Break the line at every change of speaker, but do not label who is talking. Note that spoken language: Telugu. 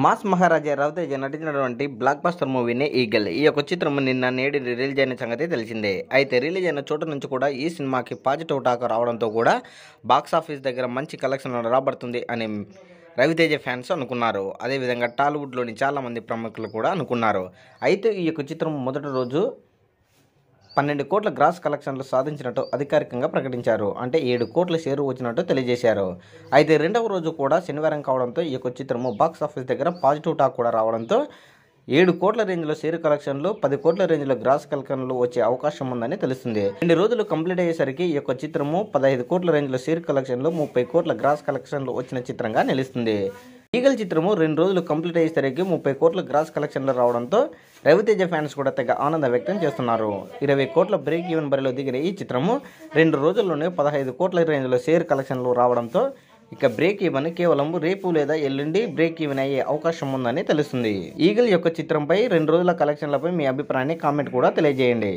మాస్ మహారాజా రవితేజ నటించినటువంటి బ్లాక్ బస్టర్ మూవీనే ఈగల్. ఈ యొక్క చిత్రం నిన్న నేడు రిలీజ్ అయిన సంగతి తెలిసిందే. అయితే రిలీజ్ అయిన చోట నుంచి కూడా ఈ సినిమాకి పాజిటివ్ టాక్ రావడంతో కూడా బాక్సాఫీస్ దగ్గర మంచి కలెక్షన్ రాబడుతుంది అని రవితేజ ఫ్యాన్స్ అనుకున్నారు. అదేవిధంగా టాలీవుడ్లోని చాలామంది ప్రముఖులు కూడా అనుకున్నారు. అయితే ఈ యొక్క చిత్రం మొదటి రోజు 12 కోట్ల గ్రాస్ కలెక్షన్లు సాధించినట్టు అధికారికంగా ప్రకటించారు. అంటే 7 కోట్ల షేరు వచ్చినట్టు తెలియజేశారు. అయితే రెండవ రోజు కూడా శనివారం కావడంతో ఈ యొక్క చిత్రము బాక్స్ ఆఫీస్ దగ్గర పాజిటివ్ టాక్ కూడా రావడంతో 7 కోట్ల రేంజ్లో షేరు కలెక్షన్లు, 10 కోట్ల రేంజ్లో గ్రాస్ కలెక్షన్లు వచ్చే అవకాశం ఉందని తెలుస్తుంది. 2 రోజులు కంప్లీట్ అయ్యేసరికి ఈ యొక్క చిత్రము 15 కోట్ల రేంజ్లో షేరు కలెక్షన్లు, 30 కోట్ల గ్రాస్ కలెక్షన్లు వచ్చిన చిత్రంగా నిలుస్తుంది. ఈగల్ చిత్రము 2 రోజులు కంప్లీట్ అయ్యేసరికి 30 కోట్ల గ్రాస్ కలెక్షన్లు రావడంతో రవితేజ ఫ్యాన్స్ కూడా తెగ ఆనందం వ్యక్తం చేస్తున్నారు. 20 కోట్ల బ్రేక్ ఈవెన్ బరిలో దిగిన ఈ చిత్రము 2 రోజుల్లోనే 15 కోట్ల రేంజ్లో షేర్ కలెక్షన్లు రావడంతో ఇక బ్రేక్ ఈవెన్ కేవలం రేపు లేదా ఎల్లుండి బ్రేక్ ఈవెన్ అయ్యే అవకాశం ఉందని తెలుస్తుంది. ఈగల్ యొక్క చిత్రంపై 2 రోజుల కలెక్షన్లపై మీ అభిప్రాయాన్ని కామెంట్ కూడా తెలియజేయండి.